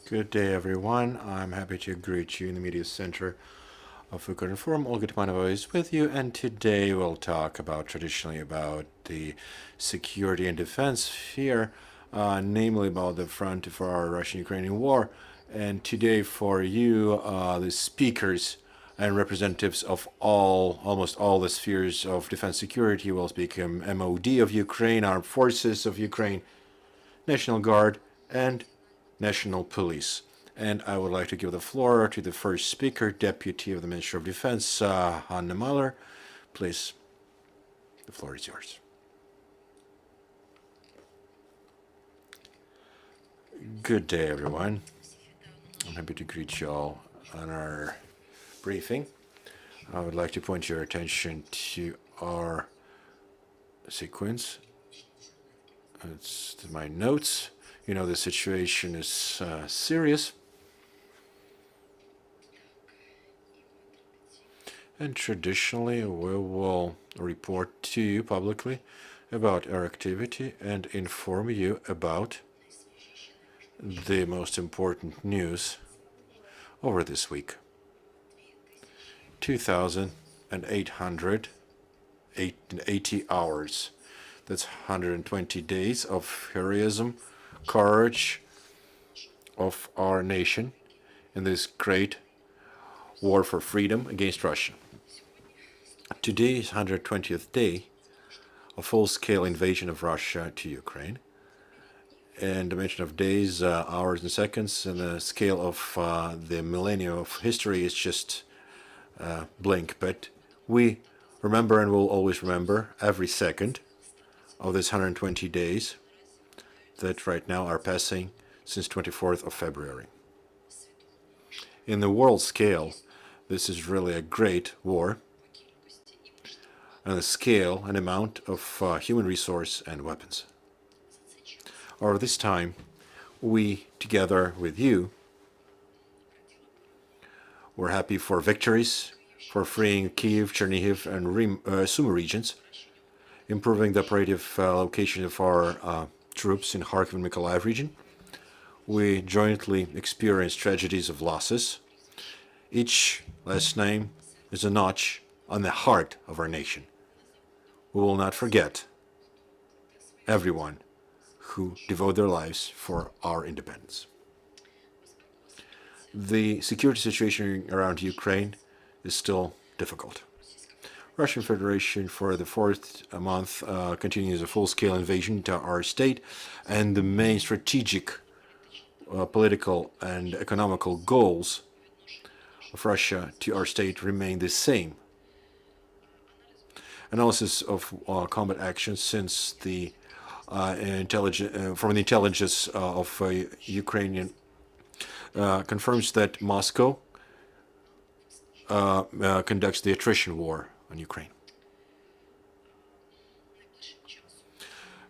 Good day, everyone. I'm happy to greet you in the media center of Ukrinform. Olga Tmanova is with you, and today we'll talk traditionally about the security and defense sphere, namely about the front for our Russian-Ukrainian war. And today for you, the speakers and representatives of almost all the spheres of defense security will speak MOD of Ukraine, Armed Forces of Ukraine, National Guard, and National Police. And I would like to give the floor to the first speaker, Deputy of the Ministry of Defense, Hanna Malyar. Please, the floor is yours. Good day, everyone. I'm happy to greet you all on our briefing. I would like to point your attention to our sequence. It's my notes. You know, the situation is serious. And traditionally, we will report to you publicly about our activity and inform you about the most important news over this week. 2,880 hours. That's 120 days of heroism, courage of our nation in this great war for freedom against Russia. Today is 120th day of full-scale invasion of Russia to Ukraine. And the mention of days, hours, and seconds, and the scale of the millennium of history is just blink. But we remember and will always remember every second of this 120 days that right now are passing since 24th of February. In the world scale, this is really a great war, and the scale and amount of human resource and weapons. Over this time, we, together with you, we're happy for victories, for freeing Kyiv, Chernihiv, and Sumy regions, improving the operative location of our troops in Kharkiv and Mykolaiv region. We jointly experienced tragedies of losses. Each last name is a notch on the heart of our nation. We will not forget everyone who devote their lives for our independence. The security situation around Ukraine is still difficult. Russian Federation for the fourth month continues a full-scale invasion to our state, and the main strategic, political, and economical goals of Russia to our state remain the same. Analysis of combat actions since the from the intelligence of Ukrainian confirms that Moscow conducts the attrition war on Ukraine.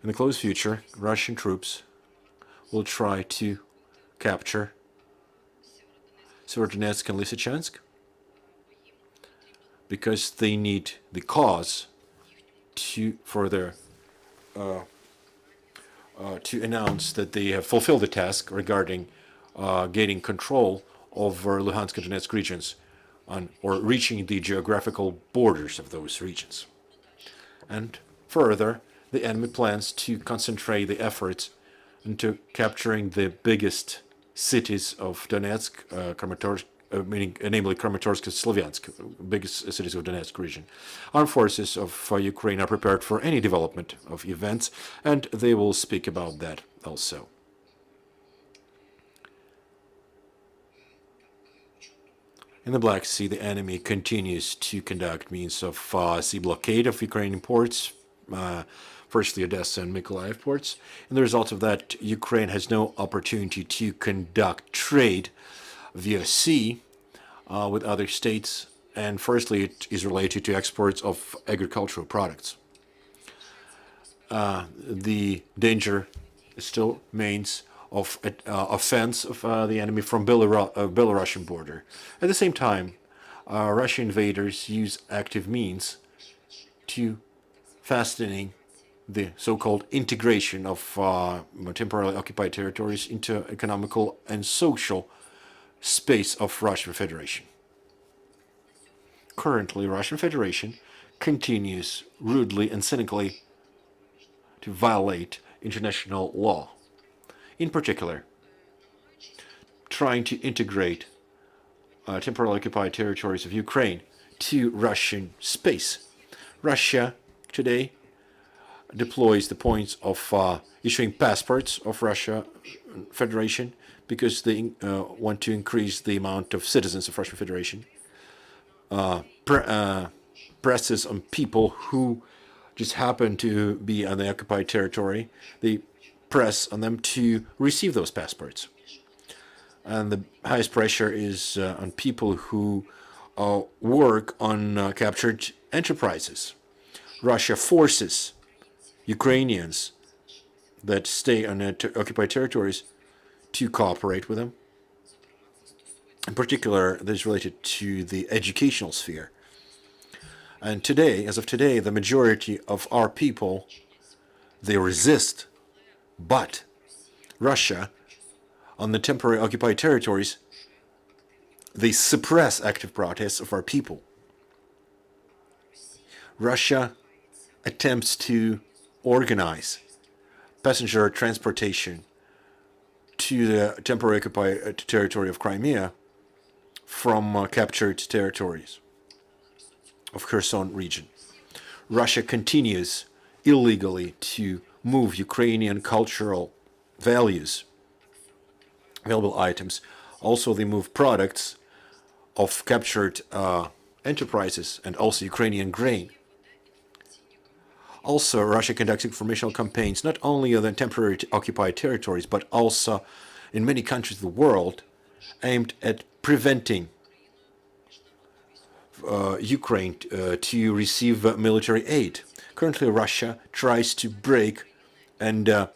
In the close future, Russian troops will try to capture Severodonetsk and Lysychansk because they need the cause to announce that they have fulfilled the task regarding gaining control over Luhansk and Donetsk regions or reaching the geographical borders of those regions. And further, the enemy plans to concentrate the efforts into capturing the biggest cities of Donetsk, Kramatorsk, namely Kramatorsk and Slavyansk, biggest cities of Donetsk region. Armed forces of Ukraine are prepared for any development of events, and they will speak about that also. In the Black Sea, the enemy continues to conduct means of sea blockade of Ukrainian ports, firstly Odessa and Mykolaiv ports. And the result of that, Ukraine has no opportunity to conduct trade via sea with other states. And firstly, it is related to exports of agricultural products. The danger still remains of offense of the enemy from Belarusian border. At the same time, Russian invaders use active means to fastening the so-called integration of temporarily occupied territories into economical and social space of Russian Federation. Currently, Russian Federation continues rudely and cynically to violate international law. In particular, trying to integrate temporarily occupied territories of Ukraine to Russian space. Russia today deploys the points of issuing passports of Russia Federation because they want to increase the amount of citizens of Russian Federation. Presses on people who just happen to be on the occupied territory. They press on them to receive those passports. And the highest pressure is on people who work on captured enterprises. Russia forces Ukrainians that stay on occupied territories to cooperate with them. In particular, this is related to the educational sphere. And today, as of today, the majority of our people, they resist. But Russia, on the temporary occupied territories, they suppress active protests of our people. Russia attempts to organize passenger transportation to the temporary occupied territory of Crimea from captured territories of Kherson region. Russia continues illegally to move Ukrainian cultural values, valuable items. Also, they move products of captured enterprises and also Ukrainian grain. Also, Russia conducts informational campaigns not only on the temporary occupied territories, but also in many countries of the world, aimed at preventing Ukraine to receive military aid. Currently, Russia tries to break and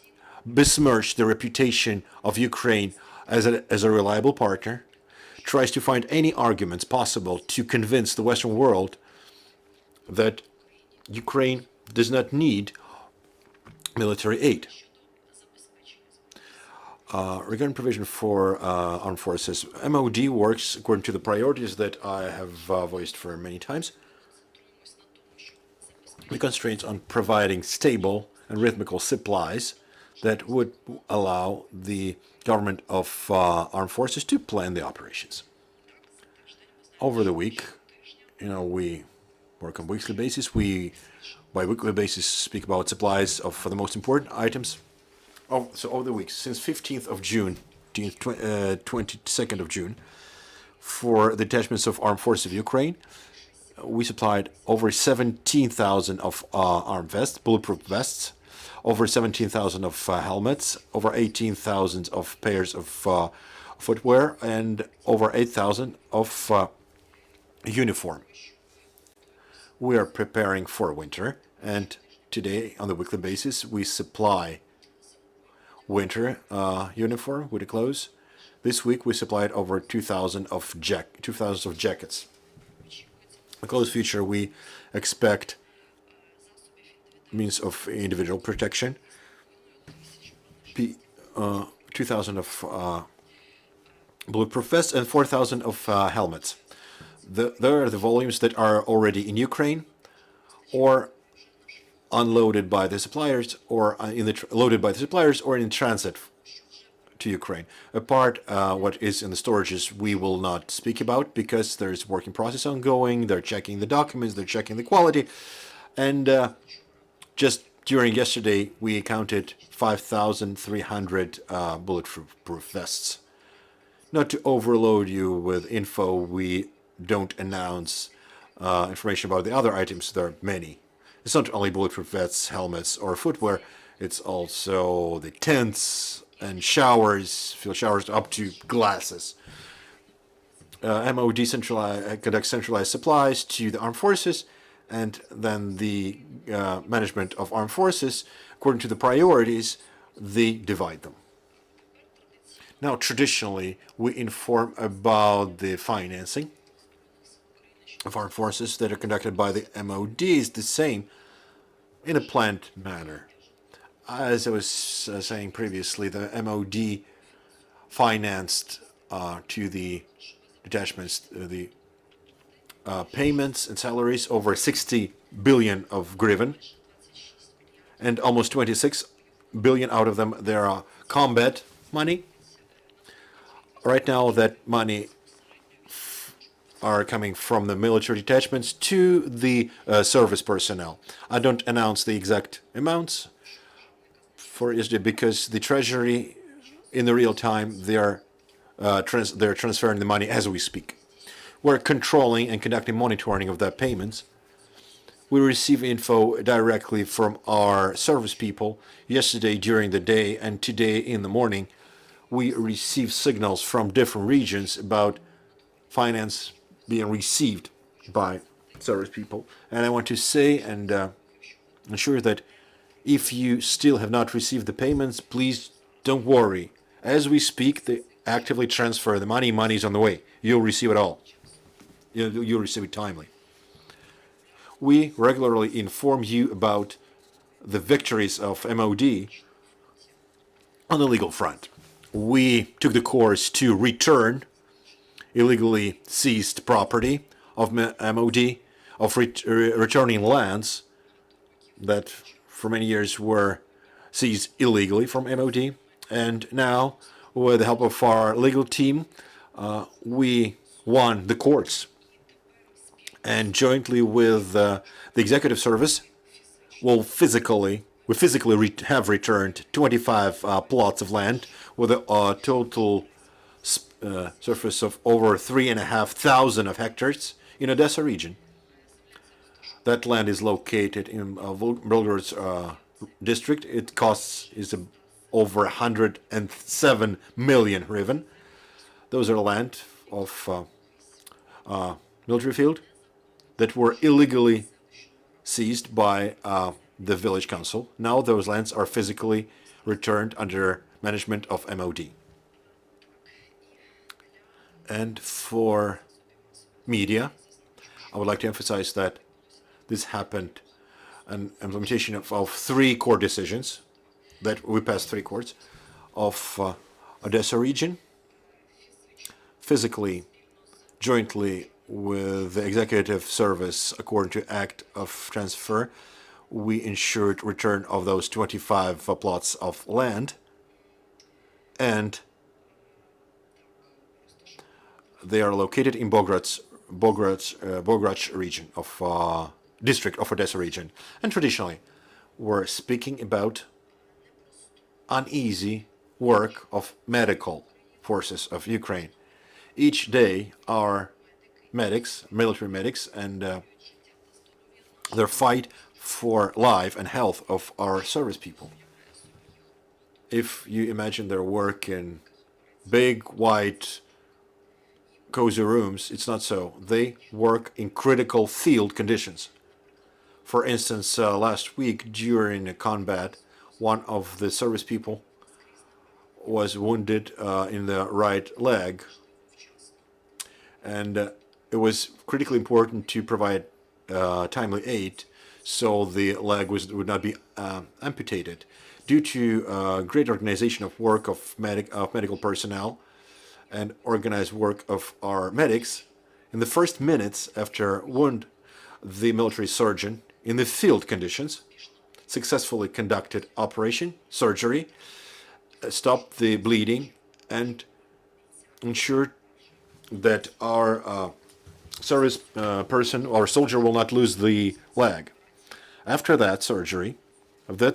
besmirch the reputation of Ukraine as a reliable partner, tries to find any arguments possible to convince the Western world that Ukraine does not need military aid. Regarding provision for armed forces, MOD works according to the priorities that I have voiced for many times. The constraints on providing stable and rhythmical supplies that would allow the government of armed forces to plan the operations. Over the week, we work on weekly basis. We, by weekly basis, speak about supplies for the most important items. So over the week, since 15th of June, 22nd of June, for the detachments of armed forces of Ukraine, we supplied over 17,000 of armed vests, bulletproof vests, over 17,000 of helmets, over 18,000 of pairs of footwear, and over 8,000 of uniform. We are preparing for winter, and today, on the weekly basis, we supply winter uniform with the clothes. This week we supplied over 2,000 of jackets. The close future we expect means of individual protection. 2,000 of bulletproof vests and 4,000 of helmets. There are the volumes that are already in Ukraine, or unloaded by the suppliers, or loaded by the suppliers, or in transit to Ukraine. Apart, what is in the storages, we will not speak about because there's working process ongoing. They're checking the documents, they're checking the quality, and just during yesterday, we counted 5,300 bulletproof vests. Not to overload you with info, we don't announce information about the other items. There are many. It's not only bulletproof vests, helmets, or footwear. It's also the tents and showers, field showers up to glasses. MOD conducts centralized supplies to the armed forces, and then the management of armed forces, according to the priorities, they divide them. Now, traditionally, we inform about the financing of armed forces that are conducted by the MOD is the same in a planned manner. As I was saying previously, the MOD financed to the detachments the payments and salaries over 60 billion of hryvnia, and almost 26 billion out of them there are combat money. Right now, that money are coming from the military detachments to the service personnel. I don't announce the exact amounts for yesterday because the treasury, in the real time, they're transferring the money as we speak. We're controlling and conducting monitoring of that payments. We receive info directly from our service people. Yesterday during the day and today in the morning, we received signals from different regions about finance being received by service people. And I want to say and ensure that if you still have not received the payments, please don't worry. As we speak, they actively transfer the money. Money's on the way. You'll receive it all. You'll receive it timely. We regularly inform you about the victories of MOD on the legal front. We took the course to return illegally seized property of MOD, of returning lands that for many years were seized illegally from MOD. And now, with the help of our legal team, we won the courts. And jointly with the executive service, we physically have returned 25 plots of land with a total surface of over 3,500 of hectares in Odessa region. That land is located in Volgograd's district. It is over 107 million hryvnia. Those are land of military field that were illegally seized by the village council. Now those lands are physically returned under management of MOD. And for media, I would like to emphasize that this happened an implementation of 3 court decisions that we passed 3 courts of Odessa region, physically, jointly with the executive service according to Act of Transfer. We ensured return of those 25 plots of land, and they are located in Bograd's region of district of Odessa region. And traditionally, we're speaking about uneasy work of medical forces of Ukraine. Each day, our medics, military medics, and their fight for life and health of our service people. If you imagine their work in big, white, cozy rooms, it's not so. They work in critical field conditions. For instance, last week during a combat, one of the service people was wounded in the right leg, and it was critically important to provide timely aid so the leg would not be amputated. Due to great organization of work of medical personnel and organized work of our medics, in the first minutes after wound, the military surgeon, in the field conditions, successfully conducted operation, surgery, stopped the bleeding, and ensured that our service person or soldier will not lose the leg. After that surgery, the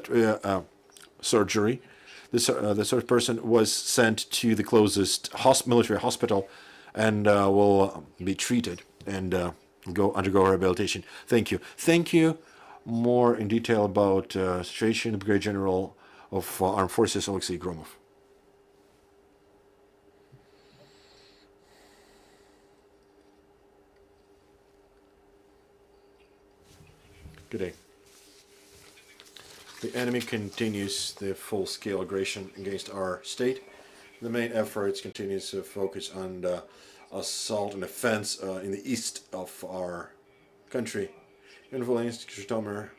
service person was sent to the closest military hospital and will be treated and undergo rehabilitation. Thank you. Thank you. More in detail about situation, the Brigadier General of Armed Forces, Oleksiy Hromov. Good day. The enemy continues the full-scale aggression against our state. The main efforts continues to focus on the assault and offense in the east of our country. In Volynsk, Zhytomyr,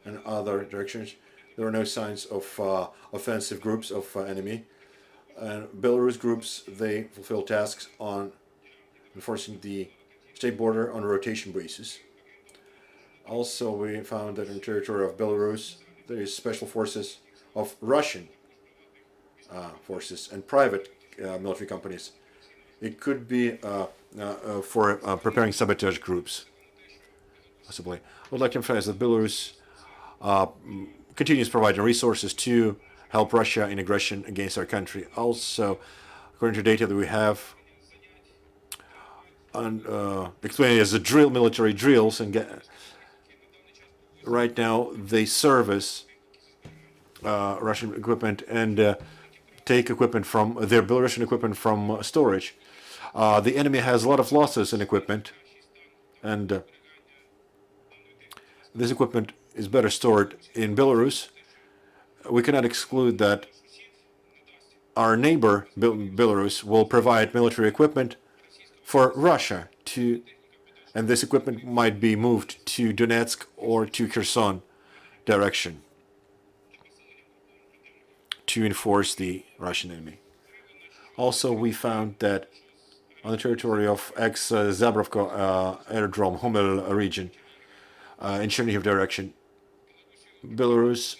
and other directions. There are no signs of offensive groups of enemy. And Belarus groups, they fulfill tasks on enforcing the state border on a rotation basis. Also, we found that in the territory of Belarus, there is special forces of Russian forces and private military companies. It could be for preparing sabotage groups, possibly. I would like to emphasize that Belarus continues providing resources to help Russia in aggression against our country. Also, according to data that we have, explained as the military drills, and right now they service Russian equipment and take equipment from their Belarusian equipment from storage. The enemy has a lot of losses in equipment, and this equipment is better stored in Belarus. We cannot exclude that our neighbor Belarus will provide military equipment for Russia and this equipment might be moved to Donetsk or to Kherson direction to enforce the Russian enemy. Also, we found that on the territory of ex-Zabrovka aerodrome, Homel region, in Chernihiv direction, Belarus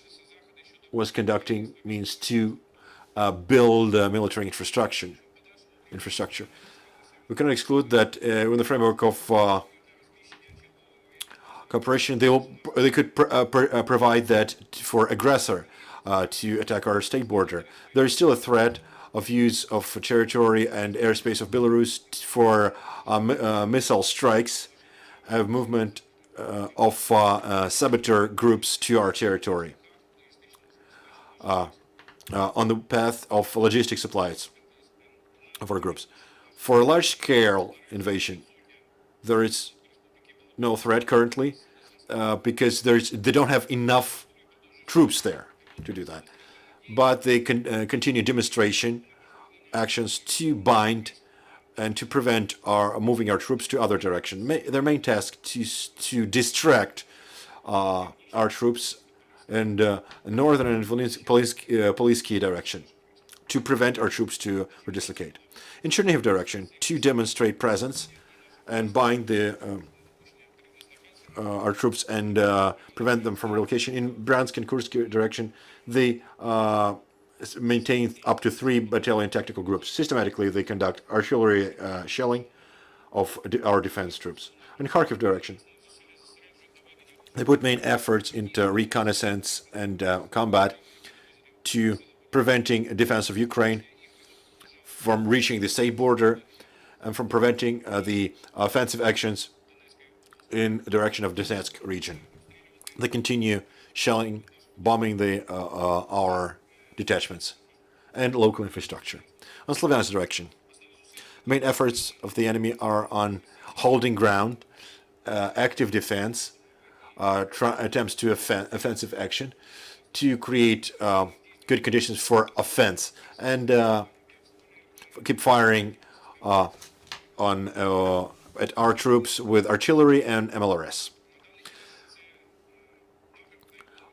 was conducting means to build military infrastructure. We cannot exclude that in the framework of cooperation, they could provide that for aggressor to attack our state border. There is still a threat of use of territory and airspace of Belarus for missile strikes, movement of saboteur groups to our territory on the path of logistic supplies of our groups. For a large-scale invasion, there is no threat currently because they don't have enough troops there to do that. But they can continue demonstration actions to bind and to prevent moving our troops to other direction. Their main task is to distract our troops in northern and Polysky direction, to prevent our troops to dislocate. In Chernihiv direction, to demonstrate presence and bind our troops and prevent them from relocation. In Bryansk and Kursk direction, they maintain up to 3 battalion tactical groups. Systematically, they conduct artillery shelling of our defense troops. In Kharkiv direction, they put main efforts into reconnaissance and combat to preventing defense of Ukraine from reaching the state border and from preventing the offensive actions in the direction of Donetsk region. They continue shelling, bombing our detachments and local infrastructure. On Slavyansk direction, main efforts of the enemy are on holding ground, active defense, attempts to offensive action, to create good conditions for offense, and keep firing at our troops with artillery and MLRS.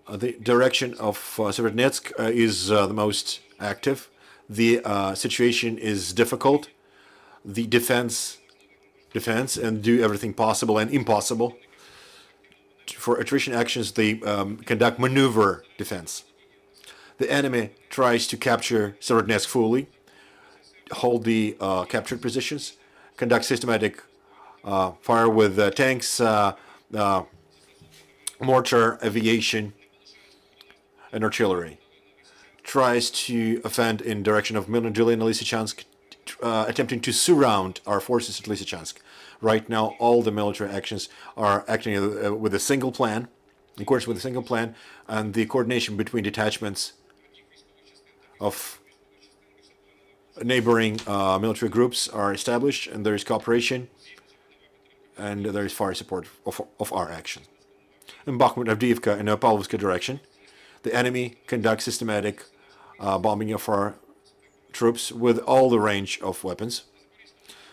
The direction of Severodonetsk is the most active. The situation is difficult. The defense and do everything possible and impossible. For attrition actions, they conduct maneuver defense. The enemy tries to capture Severodonetsk fully, hold the captured positions, conduct systematic fire with tanks, mortar, aviation, and artillery. Tries to offend in direction of Milnodili and Lysychansk, attempting to surround our forces at Lysychansk. Right now, all the military actions are acting with a single plan, of course, with a single plan, and the coordination between detachments of neighboring military groups are established, and there is cooperation, and there is fire support of our action. In Bakhmut, Avdiivka, and Pavlovska direction, the enemy conducts systematic bombing of our troops with all the range of weapons.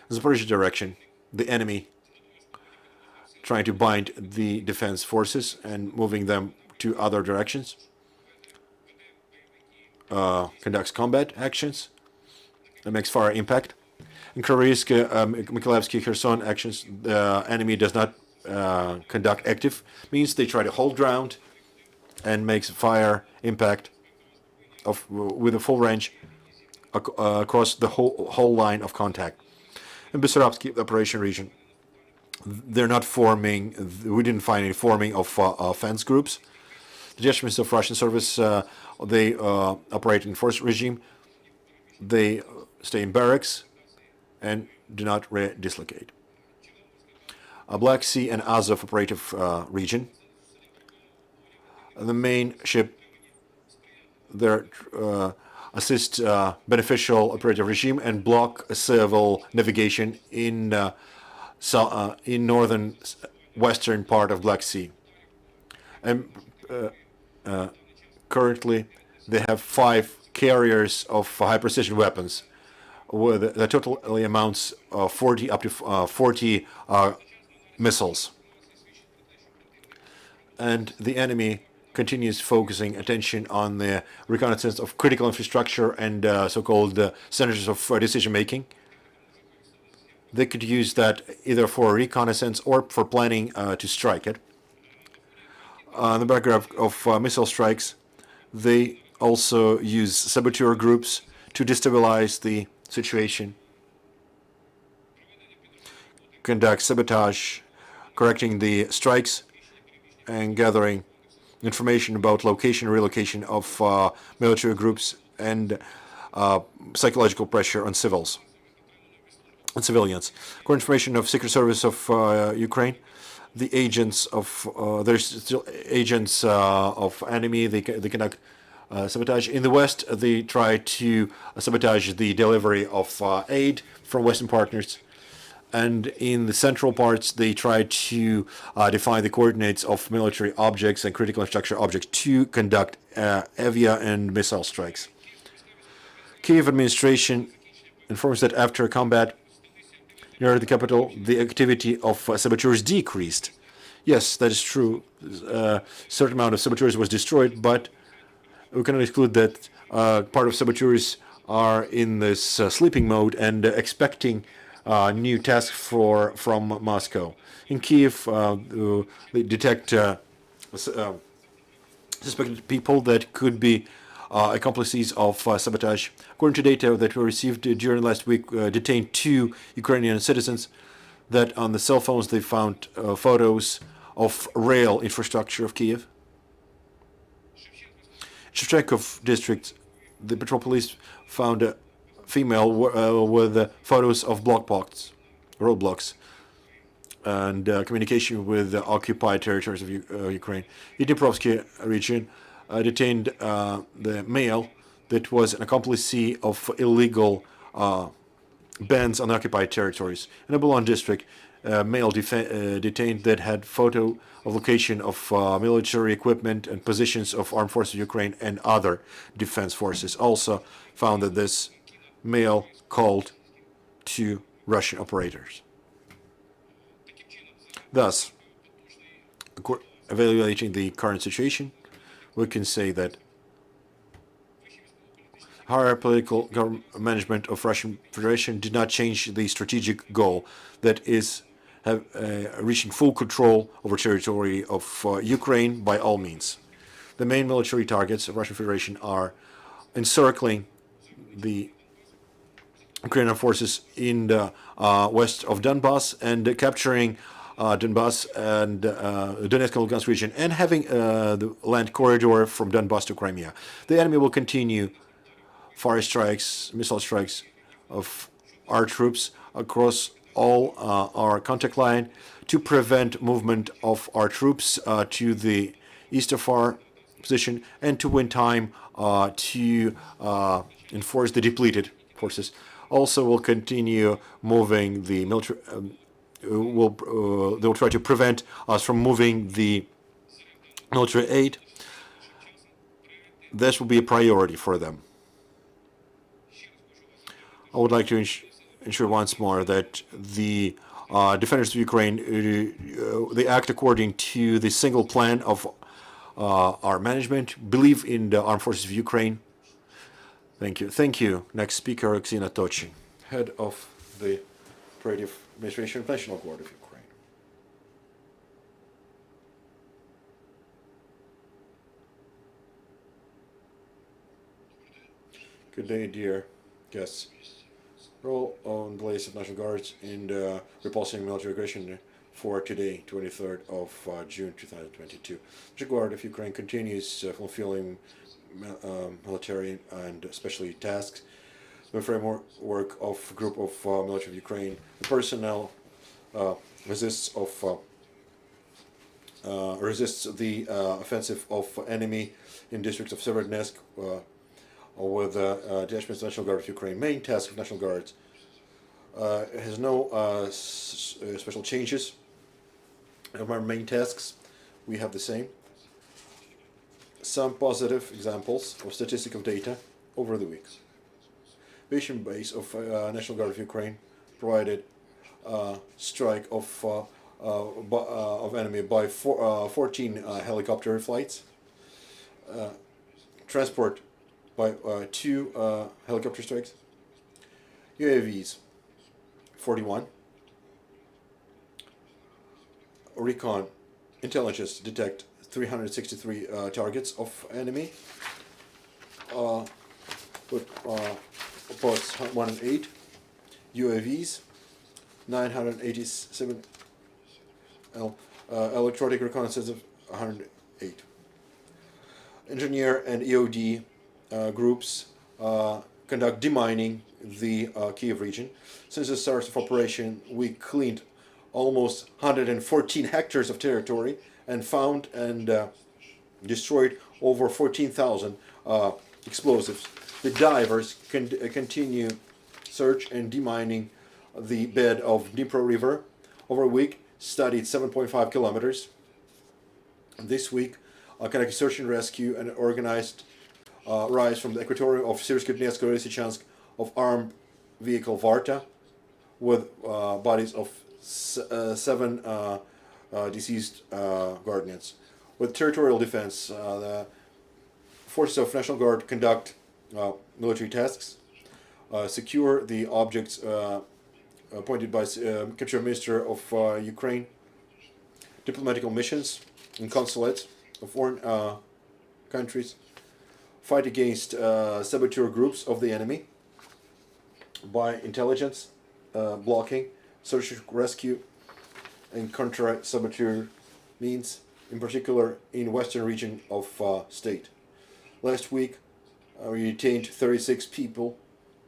In Zaporizhzhia direction, the enemy trying to bind the defense forces and moving them to other directions, conducts combat actions, and makes fire impact. In Kryvyi, Mykolaiv, Kherson actions, the enemy does not conduct active, means they try to hold ground and makes fire impact with a full range across the whole line of contact. In Bessarabsky, the operation region, they're not forming, we didn't find any forming of offense groups. The detachments of Russian service, they operate in force regime, they stay in barracks and do not dislocate. Black Sea and Azov operative region, the main ship there assist beneficial operative regime and block civil navigation in northern western part of Black Sea. And currently they have 5 carriers of high precision weapons, with the total amounts of 40 up to 40 missiles. And the enemy continues focusing attention on the reconnaissance of critical infrastructure and so-called centers of decision-making. They could use that either for reconnaissance or for planning to strike it. On the background of missile strikes, they also use saboteur groups to destabilize the situation, conduct sabotage, correcting the strikes, and gathering information about location and relocation of military groups and psychological pressure on civilians. According to information of Secret Service of Ukraine, the agents of there's still agents of enemy. They conduct sabotage in the West. They try to sabotage the delivery of aid from Western partners. And in the central parts, they try to define the coordinates of military objects and critical infrastructure objects to conduct avia and missile strikes. Kyiv administration informs that after combat near the capital, the activity of saboteurs decreased. Yes, that is true. A certain amount of saboteurs was destroyed, but we cannot exclude that part of saboteurs are in this sleeping mode and expecting new tasks from Moscow. In Kyiv, they detect suspected people that could be accomplices of sabotage. According to data that we received during last week, detained 2 Ukrainian citizens that on the cell phones they found photos of rail infrastructure of Kyiv. Shevchenkov district, the patrol police found a female with photos of roadblocks, and communication with the occupied territories of Ukraine. In Dniprovsky region, detained the male that was an accomplice of illegal bands on occupied territories. In Abalon district, male detained that had photo of location of military equipment and positions of armed forces of Ukraine and other defense forces. Also found that this male called to Russian operators. Thus, evaluating the current situation, we can say that higher political management of Russian Federation did not change the strategic goal, that is, reaching full control over territory of Ukraine by all means. The main military targets of Russian Federation are encircling the Ukrainian forces in the west of Donbass and capturing Donbass and Donetsk and Lugansk region, and having the land corridor from Donbass to Crimea. The enemy will continue fire strikes, missile strikes of our troops across all our contact line to prevent movement of our troops to the east of our position and to win time to enforce the depleted forces. Also, will continue moving the military. They'll try to prevent us from moving the military aid. This will be a priority for them. I would like to ensure once more that the defenders of Ukraine they act according to the single plan of our management, believe in the armed forces of Ukraine. Thank you. Thank you. Next speaker, Oleksiy, head of the Operative Administration of National Guard of Ukraine. Good day, dear guests. Role on the place of National Guards in the repulsing military aggression for today, 23rd of June 2022. National Guard of Ukraine continues fulfilling military and especially tasks. The framework of group of military of Ukraine, the personnel resists the offensive of enemy in districts of Severodonetsk with detachments of National Guard of Ukraine. Main task of National Guards has no special changes. Of our main tasks, we have the same. Some positive examples of statistical data over the week. Aviation base of National Guard of Ukraine provided strike of enemy by 14 helicopter flights, transport by 2 helicopter strikes, UAVs 41, recon intelligence detect 363 targets of enemy, posts 108, UAVs 987, electronic reconnaissance of 108. Engineer and EOD groups conduct demining the Kiev region. Since the start of operation, we cleaned almost 114 hectares of territory and found and destroyed over 14,000 explosives. The divers continue search and demining the bed of Dnipro River. Over a week, studied 7.5 kilometers. This week, conducted search and rescue and organized rise from the equatorial of Syrskyi Lysychansk of armed vehicle Varta with bodies of 7 deceased Guardians. With territorial defense, the forces of National Guard conduct military tasks, secure the objects appointed by Capture Minister of Ukraine, diplomatical missions and consulates of foreign countries, fight against saboteur groups of the enemy by intelligence, blocking, search and rescue, and counter-saboteur means, in particular in western region of state. Last week, we detained 36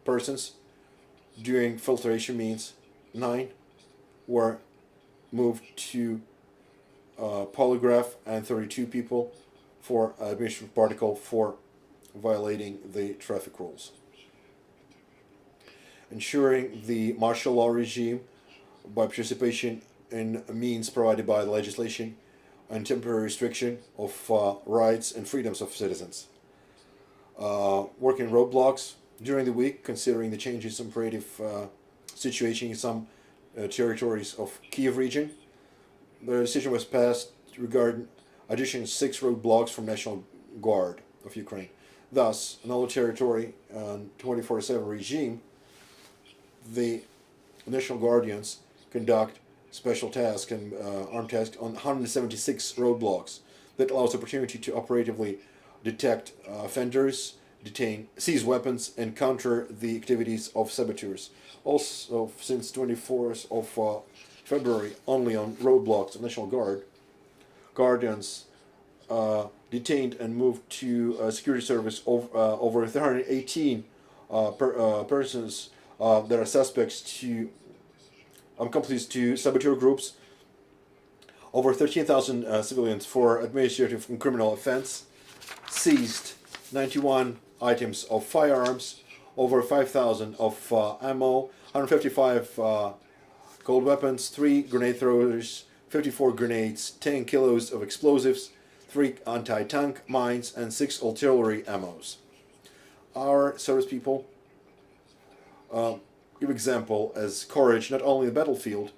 persons. During filtration means 9 were moved to polygraph and 32 people for administrative particle for violating the traffic rules. Ensuring the martial law regime by participation in means provided by the legislation and temporary restriction of rights and freedoms of citizens. Working roadblocks during the week, considering the changes in operative situation in some territories of Kiev region. The decision was passed regarding addition 6 roadblocks from National Guard of Ukraine. Thus, in all territory and 24/7 regime, the National Guardians conduct special tasks and armed tasks on 176 roadblocks. That allows opportunity to operatively detect offenders, detain, seize weapons, and counter the activities of saboteurs. Also, since 24th of February, only on roadblocks of National Guard, Guardians detained and moved to security service over 318 persons that are suspects to accomplices to saboteur groups, over 13,000 civilians for administrative and criminal offense, seized 91 items of firearms, over 5,000 of ammo, 155 cold weapons, 3 grenade throwers, 54 grenades, 10 kilos of explosives, 3 anti-tank mines, and 6 artillery ammos. Our service people give example as courage not only in the battlefield.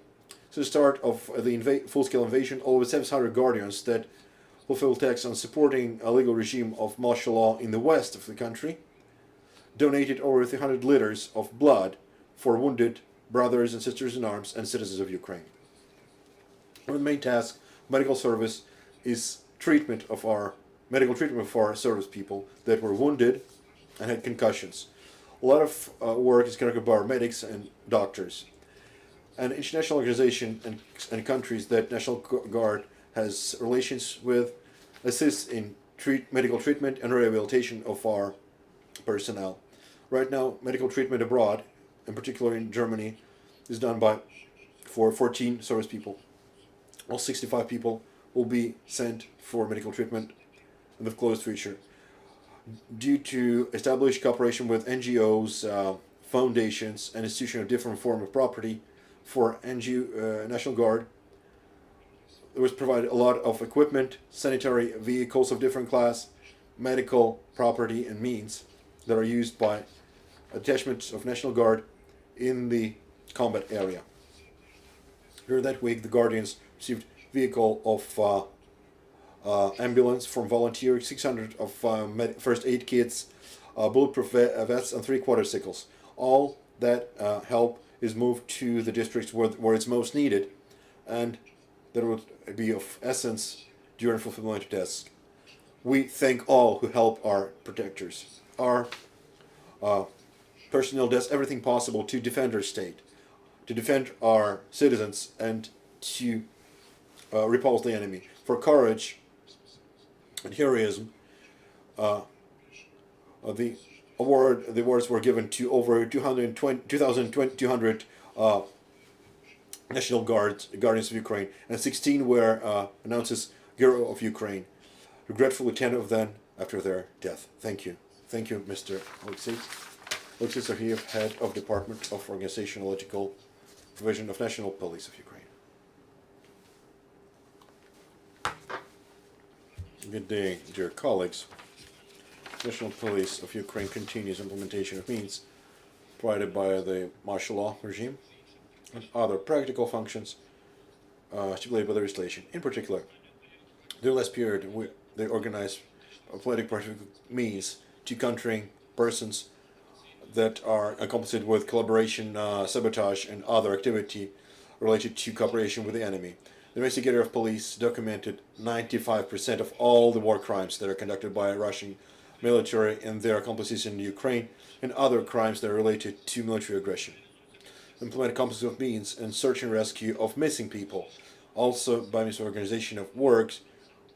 Since the start of the full-scale invasion, over 700 Guardians that fulfill tax on supporting a legal regime of martial law in the west of the country, donated over 300 liters of blood for wounded brothers and sisters in arms and citizens of Ukraine. Our main task, medical service, is medical treatment of our service people that were wounded and had concussions. A lot of work is conducted by our medics and doctors. An international organization and countries that National Guard has relations with assist in medical treatment and rehabilitation of our personnel. Right now, medical treatment abroad, in particular in Germany, is done for 14 service people. All 65 people will be sent for medical treatment in the closest future. Due to established cooperation with NGOs, foundations, and institutions of different form of property for National Guard, there was provided a lot of equipment, sanitary vehicles of different class, medical property and means that are used by attachments of National Guard in the combat area. During that week, the Guardians received vehicle of ambulance from volunteers, 600 of first aid kits, bulletproof vests, and 3 quadricycles. All that help is moved to the districts where it's most needed, and that would be of essence during fulfillment of tasks. We thank all who help our protectors. Our personnel does everything possible to defend our state, to defend our citizens, and to repulse the enemy. For courage and heroism, the awards were given to over 2,200 National Guardians of Ukraine, and 16 were announced as Hero of Ukraine. Regretfully, 10 of them after their death. Thank you. Thank you, Mr. Oleksiy. Oleksiy Sergeyev, Head of Department of Organizational Division of National Police of Ukraine. Good day, dear colleagues. National Police of Ukraine continues implementation of means provided by the martial law regime and other practical functions stipulated by the legislation. In particular, during the last period, they organized political means to countering persons that are accomplices with collaboration, sabotage, and other activity related to cooperation with the enemy. The investigator of police documented 95% of all the war crimes that are conducted by Russian military and their accomplices in Ukraine, and other crimes that are related to military aggression. Implement comprehensive of means and search and rescue of missing people, also by means of organization of works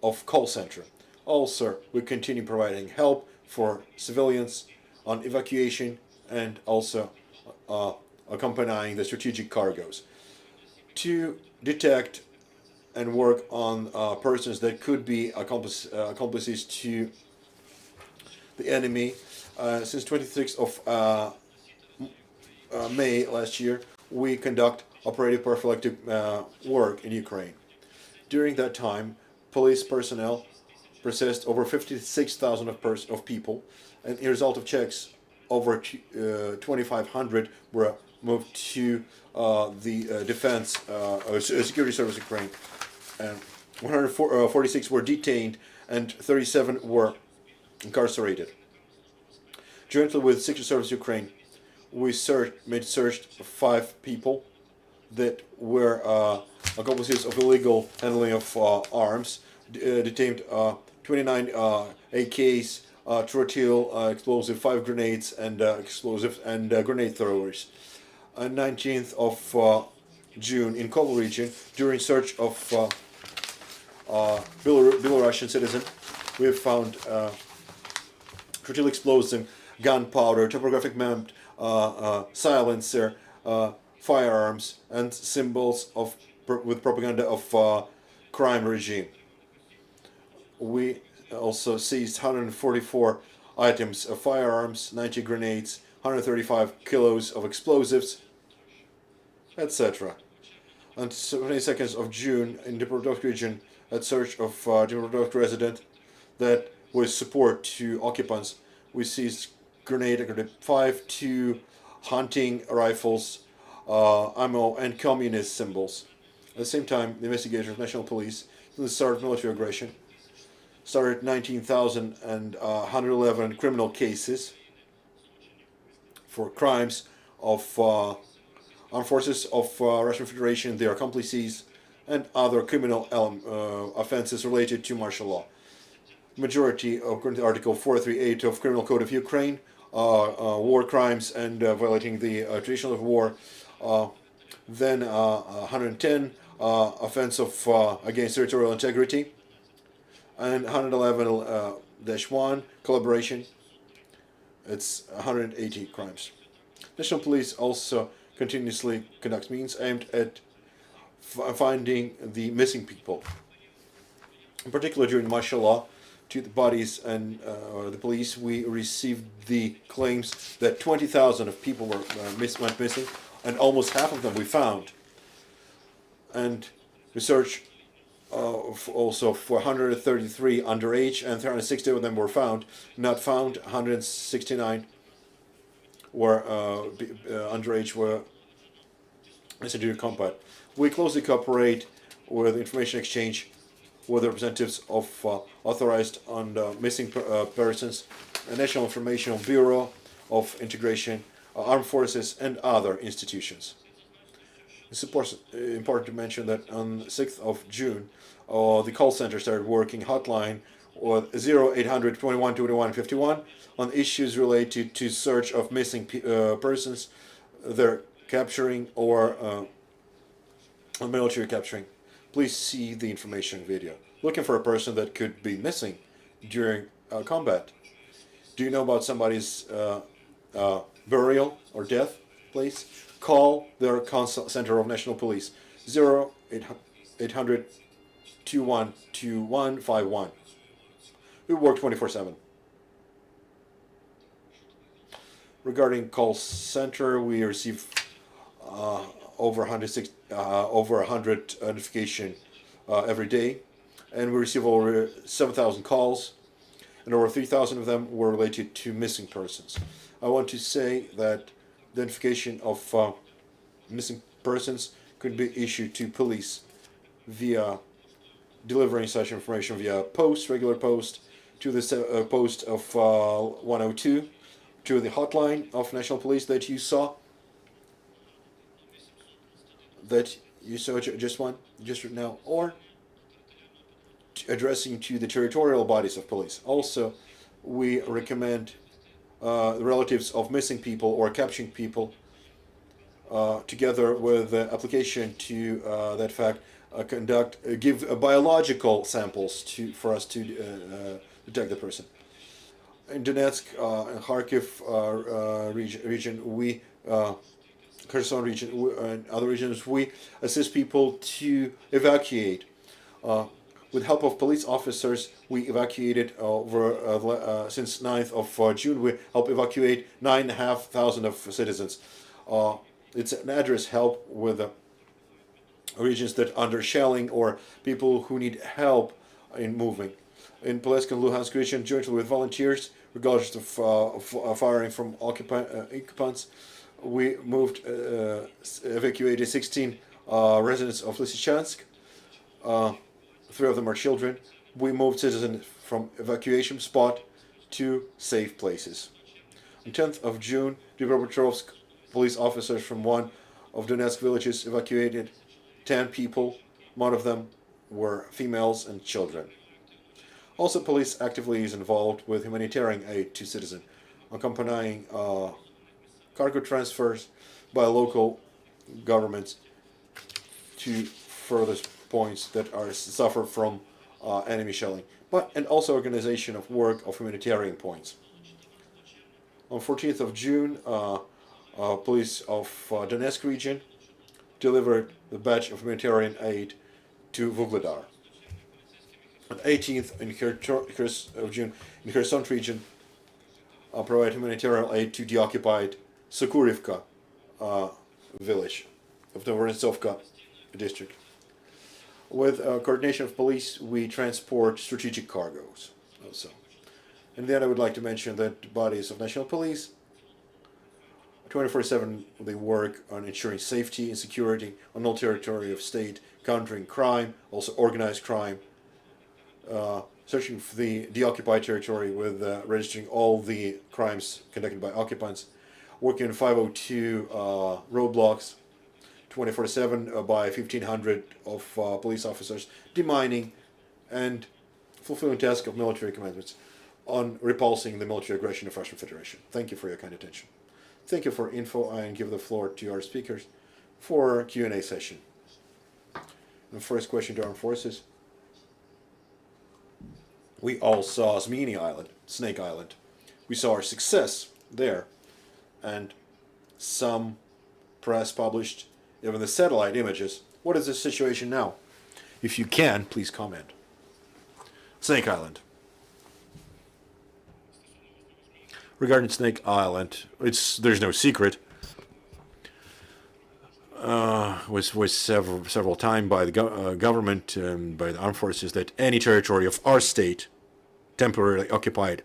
of call center. Also, we continue providing help for civilians on evacuation and also accompanying the strategic cargoes. To detect and work on persons that could be accomplices to the enemy. Since 26th of May last year, we conduct operative prophylactic work in Ukraine. During that time, police personnel processed over 56,000 of people, and as a result of checks, over 2,500 were moved to the defense security service Ukraine. And 146 were detained and 37 were incarcerated. Jointly with Secret Service Ukraine, we searched 5 people that were accomplices of illegal handling of arms, detained 29 AKs, trotyl explosive, 5 grenades and explosive and grenade throwers. On 19th of June in Kovel region, during search of Belarusian citizen, we have found trotyl explosive, gunpowder, topographic map, silencer, firearms, and symbols with propaganda of crime regime. We also seized 144 items of firearms, 90 grenades, 135 kilos of explosives, etc. On 22nd of June in Dnipropetrovsk region, at search of Dnipropetrovsk resident that was support to occupants, we seized grenade 5, 2 hunting rifles, ammo, and communist symbols. At the same time, the investigators of National Police, since the start of military aggression, started 19,111 criminal cases for crimes of armed forces of Russian Federation, their accomplices, and other criminal offenses related to martial law. Majority, according to Article 438 of Criminal Code of Ukraine, war crimes and violating the tradition of war. Then 110 offense of against territorial integrity, and 111-1 collaboration. It's 180 crimes. National Police also continuously conducts means aimed at finding the missing people. In particular, during martial law, to the bodies and the police, we received the claims that 20,000 of people went missing, and almost half of them we found. And research also for 133 underage, and 360 of them were found. Not found, 169 were underage, were instituted combat. We closely cooperate with information exchange with representatives of authorized on missing persons, the National Information Bureau of Integration, Armed Forces, and other institutions. It's important to mention that on 6th of June, the call center started working hotline with 0800 21 21 51 on issues related to search of missing persons, their capturing, or military capturing. Please see the information video. Looking for a person that could be missing during combat. Do you know about somebody's burial or death? Please call their Center of National Police 0800 21 2151. We work 24/7. Regarding call center, we receive over 100 notification every day, and we receive over 7,000 calls, and over 3,000 of them were related to missing persons. I want to say that the identification of missing persons could be issued to police via delivering such information via post, regular post, to the post of 102, to the hotline of National Police that you saw just now, or addressing to the territorial bodies of police. Also, we recommend the relatives of missing people or capturing people, together with the application to that fact, give biological samples for us to detect the person. In Donetsk and Kharkiv region, Kherson region and other regions, we assist people to evacuate. With help of police officers, we evacuated since 9th of June. We help evacuate 9,500 of citizens. It's an address help with regions that are under shelling or people who need help in moving. In Polessk and Luhansk region, jointly with volunteers, regardless of firing from occupants, we evacuated 16 residents of Lysychansk. 3 of them are children. We moved citizens from evacuation spot to safe places. On 10th of June, Dnipropetrovsk police officers from one of Donetsk villages evacuated 10 people. One of them were females and children. Also, police actively is involved with humanitarian aid to citizens, accompanying cargo transfers by local governments to furthest points that are suffer from enemy shelling, and also organization of work of humanitarian points. On 14th of June, police of Donetsk region delivered the batch of humanitarian aid to Vuhledar. On 18th of June, in Kherson region, provide humanitarian aid to the occupied Sokurivka village of the Vorontsovka district. With coordination of police, we transport strategic cargoes also. And then I would like to mention that bodies of National Police 24/7 they work on ensuring safety and security on all territory of state, countering crime, also organized crime, searching for the occupied territory with registering all the crimes conducted by occupants, working on 502 roadblocks, 24/7 by 1,500 of police officers, demining and fulfilling tasks of military commandments on repulsing the military aggression of Russian Federation. Thank you for your kind attention. Thank you for info, and give the floor to our speakers for Q&A session. The first question to armed forces. We all saw Zmyny Island, Snake Island. We saw our success there, and some press published even the satellite images. What is the situation now? If you can, please comment. Snake Island. Regarding Snake Island, there's no secret. Was several times by the government and by the armed forces that any territory of our state temporarily occupied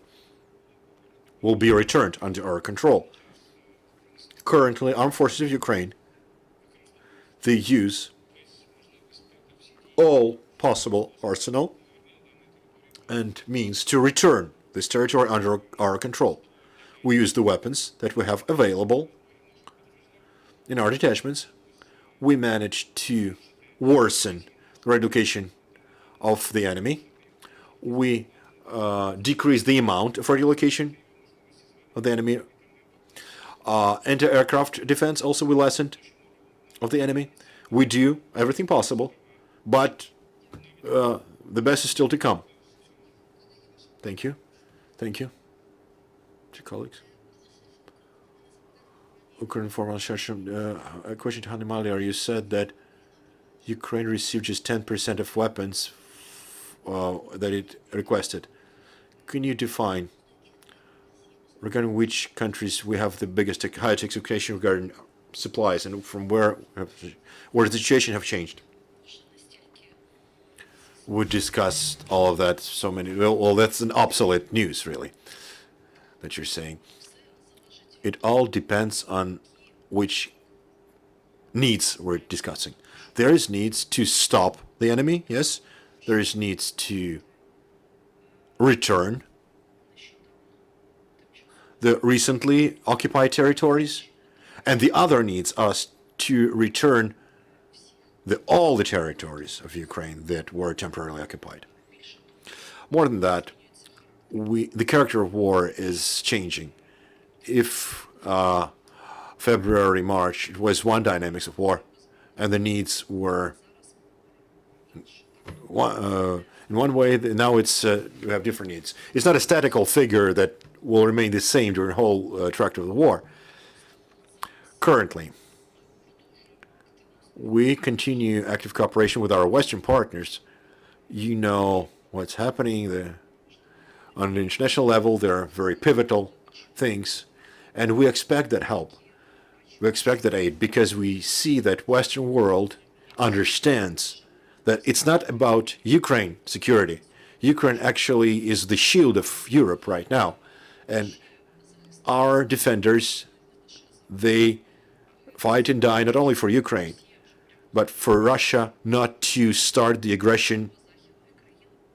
will be returned under our control. Currently, armed forces of Ukraine, they use all possible arsenal and means to return this territory under our control. We use the weapons that we have available in our detachments. We managed to worsen the relocation of the enemy. We decreased the amount of relocation of the enemy. Anti-aircraft defense also we lessened of the enemy. We do everything possible, but the best is still to come. Thank you. Thank you. To colleagues. Ukrinform, a question to Malyar. You said that Ukraine received just 10% of weapons that it requested. Can you define regarding which countries we have the biggest highest expectation regarding supplies, and from where the situation have changed? We discussed all of that so many. Well, that's an obsolete news, really, that you're saying. It all depends on which needs we're discussing. There is needs to stop the enemy, yes. There is needs to return the recently occupied territories, and the other needs us to return all the territories of Ukraine that were temporarily occupied. More than that, the character of war is changing. If February, March, it was one dynamics of war, and the needs were in one way, now it's we have different needs. It's not a statical figure that will remain the same during the whole tract of the war. Currently, we continue active cooperation with our Western partners. You know what's happening on the international level. There are very pivotal things, and we expect that help. We expect that aid because we see that Western world understands that it's not about Ukraine security. Ukraine actually is the shield of Europe right now. And our defenders, they fight and die not only for Ukraine, but for Russia not to start the aggression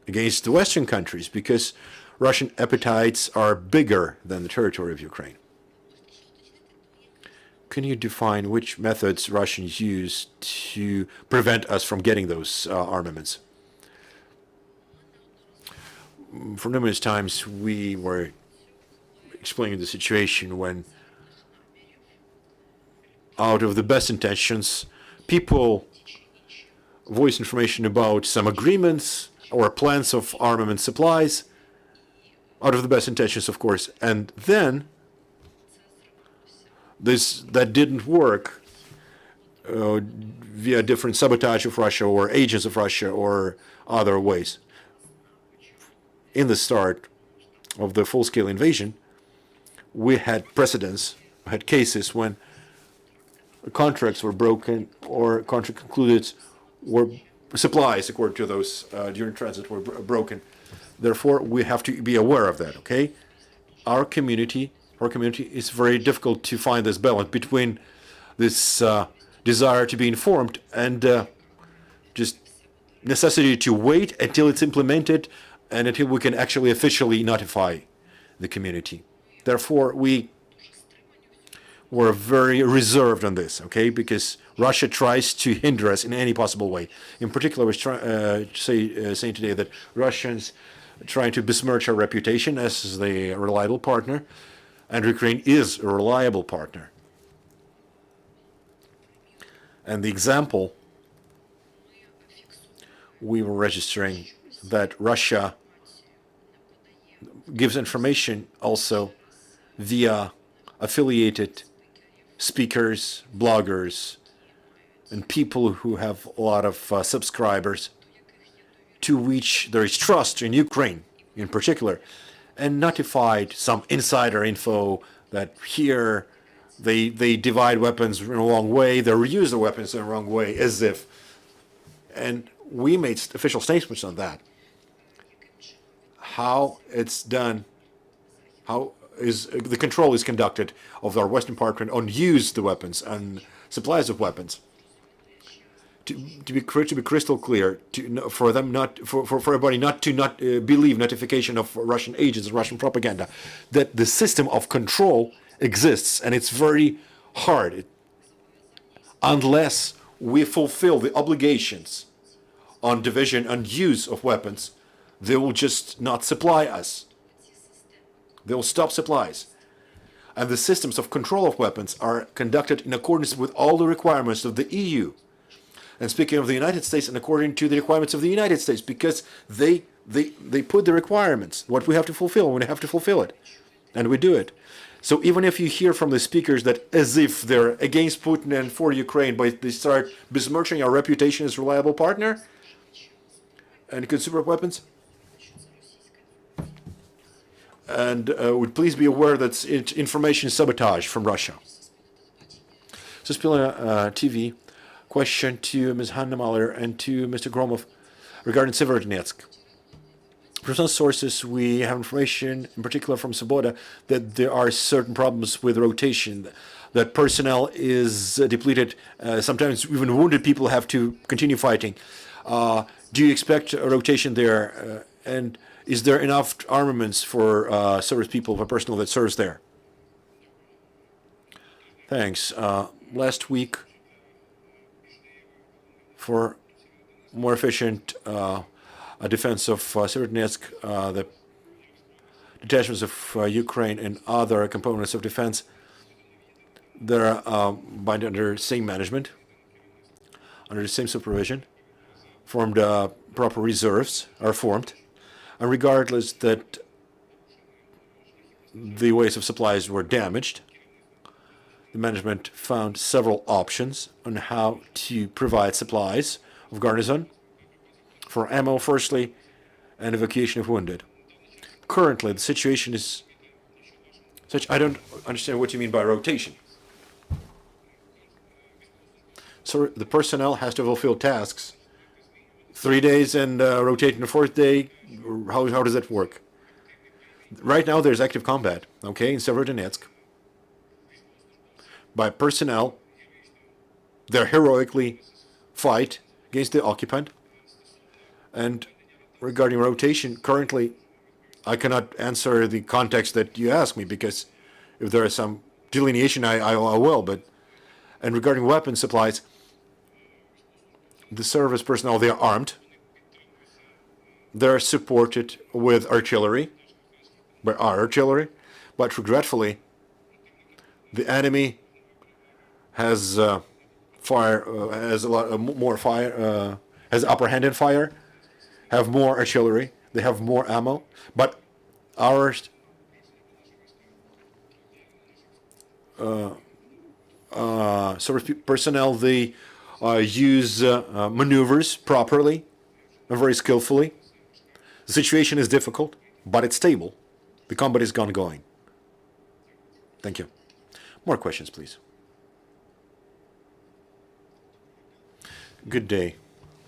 against the Western countries, because Russian appetites are bigger than the territory of Ukraine. Can you define which methods Russians use to prevent us from getting those armaments? For numerous times, we were explaining the situation when, out of the best intentions, people voice information about some agreements or plans of armament supplies, out of the best intentions, of course, and then that didn't work via different sabotage of Russia or agents of Russia or other ways. In the start of the full-scale invasion, we had precedents, had cases when contracts were broken or contract concluded, were supplies according to those during transit were broken. Therefore, we have to be aware of that. Okay, our community is very difficult to find this balance between this desire to be informed and just necessity to wait until it's implemented and until we can actually officially notify the community. Therefore, we were very reserved on this, okay? Because Russia tries to hinder us in any possible way. In particular, we're saying today that Russians are trying to besmirch our reputation as the reliable partner, and Ukraine is a reliable partner. And the example we were registering that Russia gives information also via affiliated speakers, bloggers, and people who have a lot of subscribers, to which there is trust in Ukraine in particular, and notified some insider info that here they divide weapons in a wrong way, they reuse the weapons in a wrong way, as if. And we made official statements on that. How it's done, how is the control is conducted of our Western partner on use the weapons and supplies of weapons. To be crystal clear, for everybody not to believe notification of Russian agents and Russian propaganda, that the system of control exists, and it's very hard unless we fulfill the obligations on division and use of weapons. They will just not supply us. They will stop supplies. And the systems of control of weapons are conducted in accordance with all the requirements of the EU. And speaking of the United States, and according to the requirements of the United States, because they put the requirements, what we have to fulfill, we have to fulfill it. And we do it. So even if you hear from the speakers that as if they're against Putin and for Ukraine, but they start besmirching our reputation as a reliable partner and consumer of weapons, and would please be aware that it's information sabotage from Russia. Suspilna TV, question to Ms. Hanna Malyar and to Mr. Hromov regarding Severodonetsk. From some sources, we have information, in particular from Svoboda, that there are certain problems with rotation, that personnel is depleted, sometimes even wounded people have to continue fighting. Do you expect a rotation there? And is there enough armaments for service people, for personnel that serves there? Thanks. Last week, for more efficient defense of Severodonetsk, the detachments of Ukraine and other components of defense, they're under same management, under the same supervision, formed proper reserves are formed, and regardless that the ways of supplies were damaged, the management found several options on how to provide supplies of garrison for ammo, firstly, and evacuation of wounded. Currently, the situation is such, I don't understand what you mean by rotation. So the personnel has to fulfill tasks 3 days and rotate in the fourth day. How does that work? Right now, there's active combat, okay, in Severodonetsk. By personnel, they heroically fight against the occupant. And regarding rotation, currently, I cannot answer the context that you asked me, because if there is some delineation, I will. And regarding weapon supplies, the service personnel, they are armed. They're supported with artillery, by our artillery, but regretfully, the enemy has fire, has a lot more fire, has upper hand in fire, have more artillery, they have more ammo, but our service personnel, they use maneuvers properly and very skillfully. The situation is difficult, but it's stable. The combat is ongoing. Thank you. More questions, please. Good day.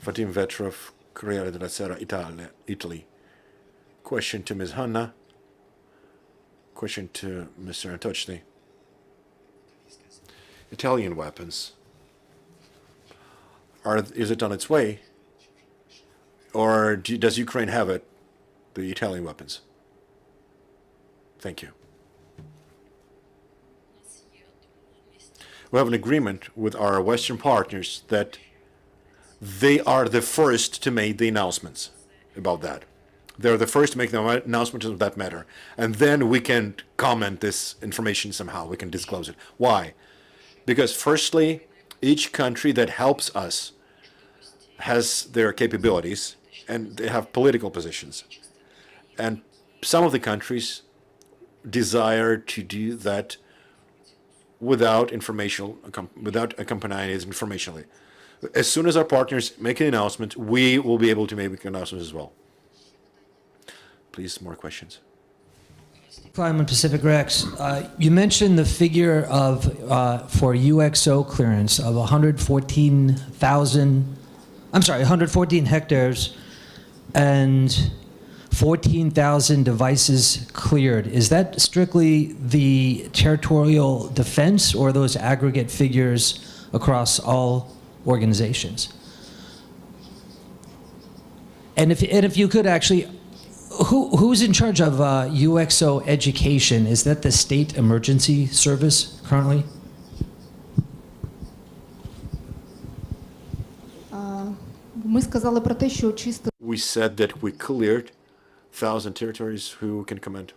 Fatim Vetrov, Corriere della Sera, Italy. Question to Ms. Hanna. Question to Mr. Antochny. Italian weapons. Is it on its way? Or does Ukraine have it? the Italian weapons. Thank you. We have an agreement with our Western partners that they are the first to make the announcements about that. They're the first to make the announcements of that matter. And then we can comment this information somehow. We can disclose it. Why? Because firstly, each country that helps us has their capabilities and they have political positions. And some of the countries desire to do that without accompanying it informationally. As soon as our partners make an announcement, we will be able to make announcements as well. Please, more questions. Climate Pacific Rex, you mentioned the figure of for UXO clearance of 114 hectares and 14,000 devices cleared. Is that strictly the territorial defense or those aggregate figures across all organizations? And if you could actually, who's in charge of UXO education? Is that the State Emergency Service currently? Ми сказали про те, що чисто We said that we cleared 1,000 territories. Who can comment?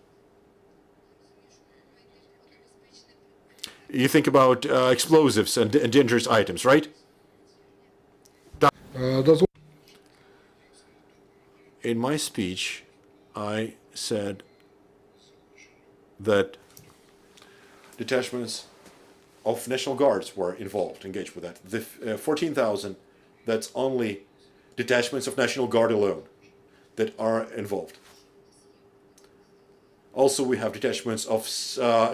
You think about explosives and dangerous items, right? In my speech, I said that detachments of National Guards were involved, engaged with that. The 14,000, that's only detachments of National Guard alone that are involved. Also, we have detachments of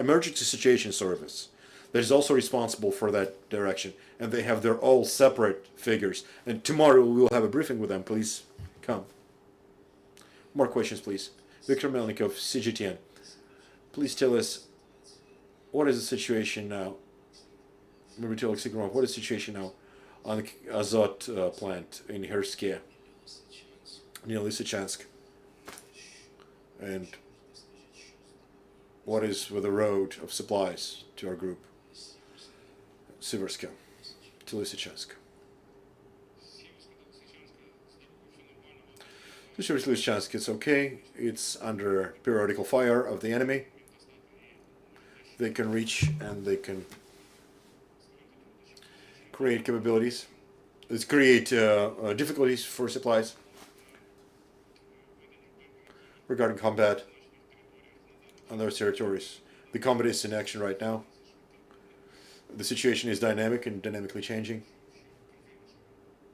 Emergency Situation Service that is also responsible for that direction, and they have their all separate figures. And tomorrow we will have a briefing with them. Please come. More questions, please. Viktor Melnikov, CGTN. Please tell us, what is the situation now? Maybe to Oleksiy, what is the situation now on the Azot plant in Kherskiy, near Lysychansk? And what is with the road of supplies to our group, Siverska, to Lysychansk? Lysychansk, it's okay. It's under periodical fire of the enemy. They can reach and they can create capabilities. Let's create difficulties for supplies regarding combat on those territories. The combat is in action right now. The situation is dynamic and dynamically changing.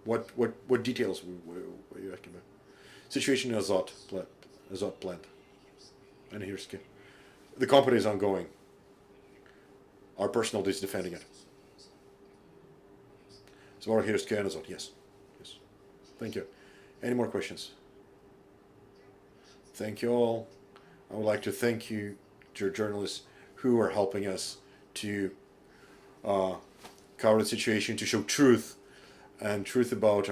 What details were you asking about? Situation in Azot plant, and here's the combat is ongoing. Our personnel is defending it. So here's and Azot. Yes. Thank you. Any more questions? Thank you all. I would like to thank you, dear journalists, who are helping us to cover the situation, to show truth about